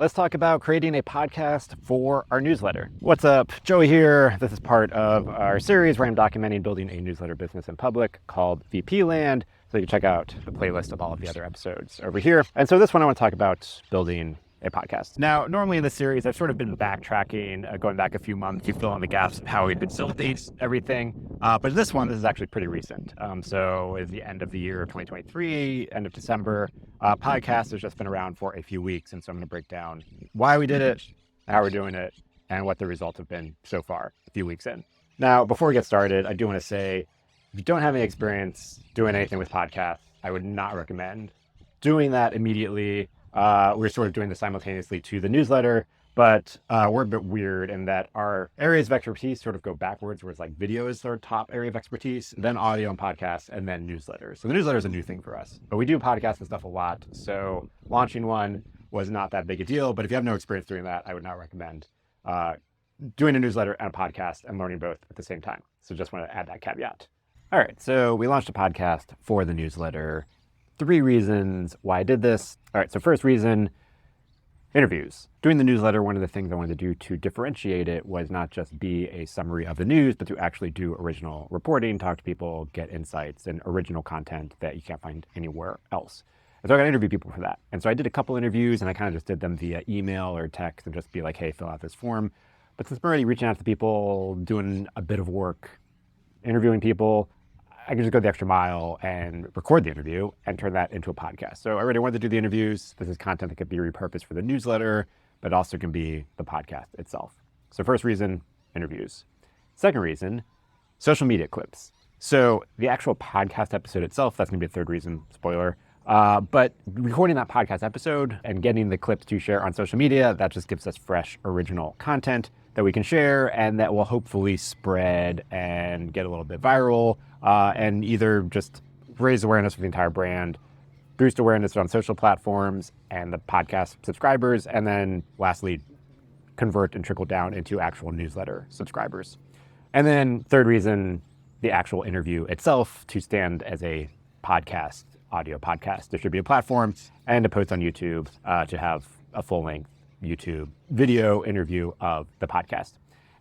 Let's talk about creating a podcast for our newsletter. What's up? Joey here. This is part of our series where I'm documenting building a newsletter business in public called VP Land. So you can check out the playlist of all of the other episodes over here. And so this one I want to talk about building a podcast. Now, normally in this series, I've sort of been backtracking, going back a few months to fill in the gaps of how we facilitate everything. But this is actually pretty recent. So at the end of the year of 2023, end of December, podcast has just been around for a few weeks. And so I'm going to break down why we did it, how we're doing it, and what the results have been so far, a few weeks in. Now, before we get started, I do want to say, if you don't have any experience doing anything with podcasts, I would not recommend doing that immediately. We're sort of doing this simultaneously to the newsletter, but we're a bit weird in that our areas of expertise sort of go backwards, whereas like video is our top area of expertise, then audio and podcasts, and then newsletters. So the newsletter is a new thing for us, but we do podcasts and stuff a lot. So launching one was not that big a deal, but if you have no experience doing that, I would not recommend doing a newsletter and a podcast and learning both at the same time. So just want to add that caveat. All right, so we launched a podcast for the newsletter. 3 reasons why I did this. All right, so first reason, interviews. Doing the newsletter, one of the things I wanted to do to differentiate it was not just be a summary of the news, but to actually do original reporting, talk to people, get insights and original content that you can't find anywhere else. And so I got to interview people for that. And so I did a couple interviews and I kind of just did them via email or text and just be like, hey, fill out this form. But since I'm already reaching out to people, doing a bit of work, interviewing people, I can just go the extra mile and record the interview and turn that into a podcast. So I already wanted to do the interviews. This is content that could be repurposed for the newsletter, but also can be the podcast itself. So first reason, interviews. Second reason, social media clips. So the actual podcast episode itself, that's gonna be a third reason, spoiler. But recording that podcast episode and getting the clips to share on social media, that just gives us fresh, original content that we can share and that will hopefully spread and get a little bit viral and either just raise awareness for the entire brand, boost awareness on social platforms and the podcast subscribers, and then lastly, convert and trickle down into actual newsletter subscribers. And then third reason, the actual interview itself to stand as a podcast, audio podcast distributed platform, and to post on YouTube to have a full-length YouTube video interview of the podcast.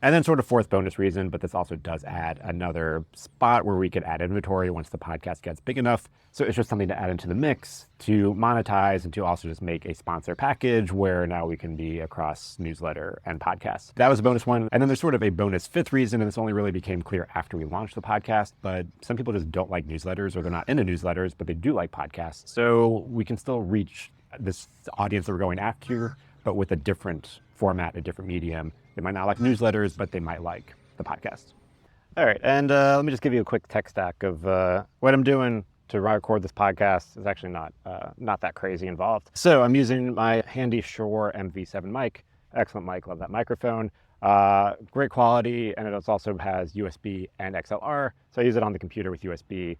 And then sort of fourth bonus reason, but this also does add another spot where we could add inventory once the podcast gets big enough. So it's just something to add into the mix to monetize and to also just make a sponsor package where now we can be across newsletter and podcast. That was a bonus one. And then there's sort of a bonus fifth reason, and this only really became clear after we launched the podcast, but some people just don't like newsletters or they're not into newsletters, but they do like podcasts. So we can still reach this audience that we're going after, but with a different format, a different medium. They might not like newsletters, but they might like the podcast. All right, and let me just give you a quick tech stack of what I'm doing to record this podcast. Is actually not that crazy involved. So I'm using my handy Shure MV7 mic. Excellent mic, love that microphone. Great quality, and it also has USB and XLR. So I use it on the computer with USB.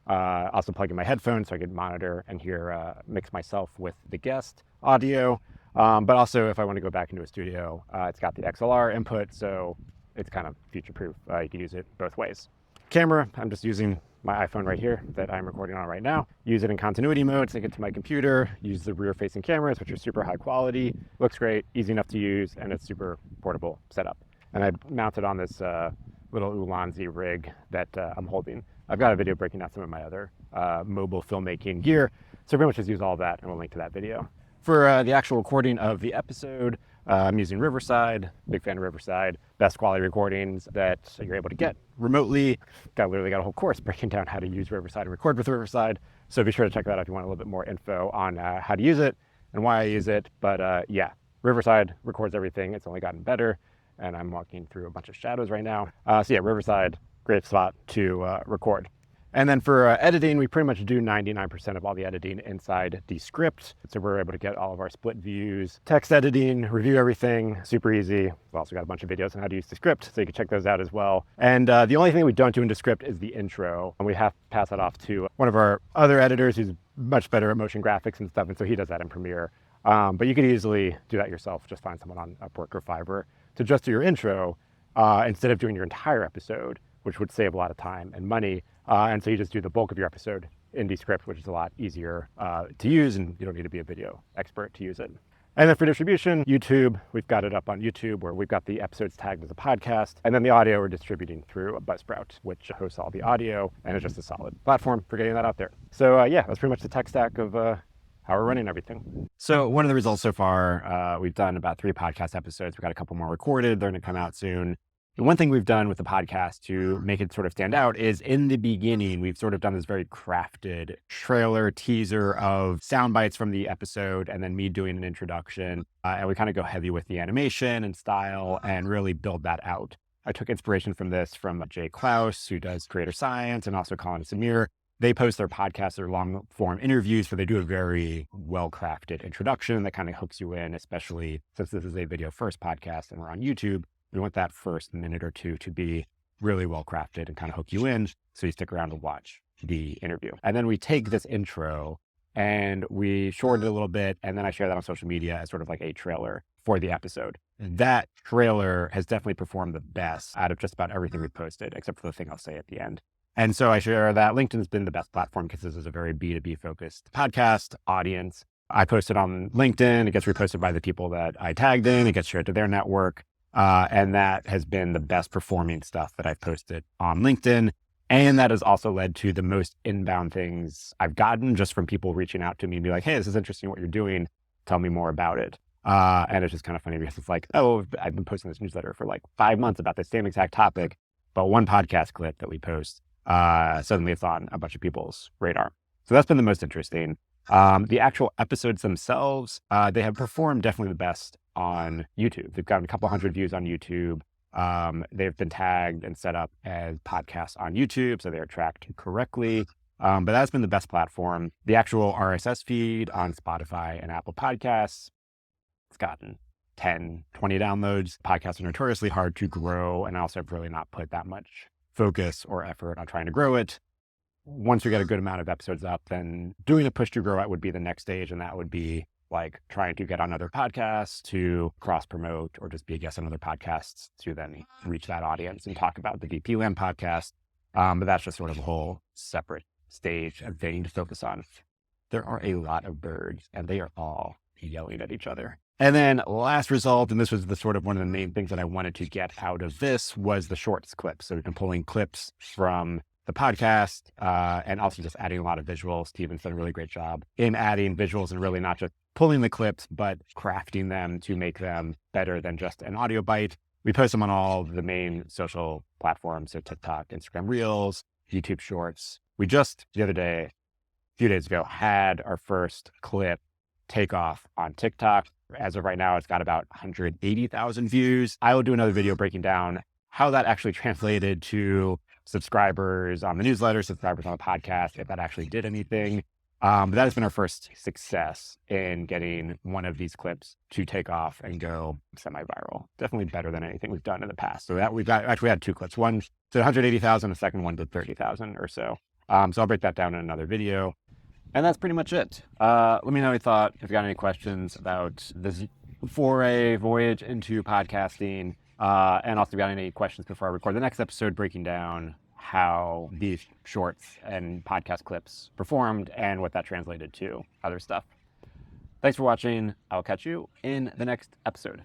Also plug in my headphones so I can monitor and hear, mix myself with the guest audio. But also if I want to go back into a studio, it's got the XLR input, so it's kind of future-proof. You can use it both ways. Camera, I'm just using my iPhone right here that I'm recording on right now. Use it in continuity mode, sync it to my computer, use the rear-facing cameras, which are super high quality, looks great, easy enough to use, and it's super portable setup. And I mounted on this little Ulanzi rig that I'm holding. I've got a video breaking out some of my other mobile filmmaking gear, so pretty much just use all of that, and we'll link to that video. For the actual recording of the episode, I'm using Riverside, big fan of Riverside, best quality recordings that you're able to get remotely. Literally got a whole course breaking down how to use Riverside and record with Riverside. So be sure to check that out if you want a little bit more info on how to use it and why I use it. But yeah, Riverside records everything. It's only gotten better. And I'm walking through a bunch of shadows right now. So yeah, Riverside, great spot to record. And then for editing, we pretty much do 99% of all the editing inside Descript. So we're able to get all of our split views, text editing, review everything, super easy. We've also got a bunch of videos on how to use Descript, so you can check those out as well. And the only thing we don't do in Descript is the intro. And we have to pass that off to one of our other editors who's much better at motion graphics and stuff. And so he does that in Premiere. But you could easily do that yourself. Just find someone on Upwork or Fiverr to just do your intro instead of doing your entire episode, which would save a lot of time and money. And so you just do the bulk of your episode in Descript, which is a lot easier to use, and you don't need to be a video expert to use it. And then for distribution, YouTube, we've got it up on YouTube where we've got the episodes tagged as a podcast. And then the audio we're distributing through a Buzzsprout, which hosts all the audio and is just a solid platform for getting that out there. So yeah, that's pretty much the tech stack of how we're running everything. So one of the results so far, we've done about 3 podcast episodes. We've got a couple more recorded. They're going to come out soon. The one thing we've done with the podcast to make it sort of stand out is in the beginning, we've sort of done this very crafted trailer teaser of sound bites from the episode and then me doing an introduction. And we kind of go heavy with the animation and style and really build that out. I took inspiration from this from Jay Klaus, who does Creator Science, and also Colin and Samir. They post their podcasts, their long form interviews, where they do a very well-crafted introduction that kind of hooks you in, especially since this is a video first podcast and we're on YouTube. We want that first minute or two to be really well crafted and kind of hook you in so you stick around to watch the interview. And then we take this intro and we shorten it a little bit, and then I share that on social media as sort of like a trailer for the episode. That trailer has definitely performed the best out of just about everything we've posted, except for the thing I'll say at the end. And so I share that LinkedIn's been the best platform because this is a very B2B focused podcast audience. I post it on LinkedIn. It gets reposted by the people that I tagged in. It gets shared to their network. And that has been the best performing stuff that I've posted on LinkedIn. And that has also led to the most inbound things I've gotten just from people reaching out to me and be like, hey, this is interesting what you're doing. Tell me more about it. And it's just kind of funny because it's like, oh, I've been posting this newsletter for like 5 months about the same exact topic, but one podcast clip that we post, suddenly it's on a bunch of people's radar. So that's been the most interesting. The actual episodes themselves, they have performed definitely the best on YouTube. They've gotten a couple hundred views on YouTube. They've been tagged and set up as podcasts on YouTube, so they're tracked correctly. But that's been the best platform. The actual RSS feed on Spotify and Apple Podcasts, it's gotten 10, 20 downloads. Podcasts are notoriously hard to grow, and I also have really not put that much focus or effort on trying to grow it. Once we get a good amount of episodes up, then doing a push to grow it would be the next stage, and that would be like trying to get on other podcasts to cross promote or just be a guest on other podcasts to then reach that audience and talk about the VP Land podcast. But that's just sort of a whole separate stage and thing to focus on. There are a lot of birds and they are all yelling at each other. And then last result, and this was the sort of one of the main things that I wanted to get out of this, was the shorts clips. So we've been pulling clips from the podcast and also just adding a lot of visuals. Steven's done a really great job in adding visuals and really not just pulling the clips, but crafting them to make them better than just an audio bite. We post them on all the main social platforms, so TikTok, Instagram Reels, YouTube Shorts. We just the other day, a few days ago, had our first clip take off on TikTok. As of right now, it's got about 180,000 views. I will do another video breaking down how that actually translated to subscribers on the newsletter, subscribers on the podcast, if that actually did anything. But that has been our first success in getting one of these clips to take off and go semi-viral. Definitely better than anything we've done in the past. So that we had 2 clips. One did 180,000, the second one did 30,000 or so. So I'll break that down in another video. And that's pretty much it. Let me know what you thought. If you got any questions about this foray voyage into podcasting, and also if you got any questions before I record the next episode, breaking down how these shorts and podcast clips performed and what that translated to other stuff. Thanks for watching. I'll catch you in the next episode.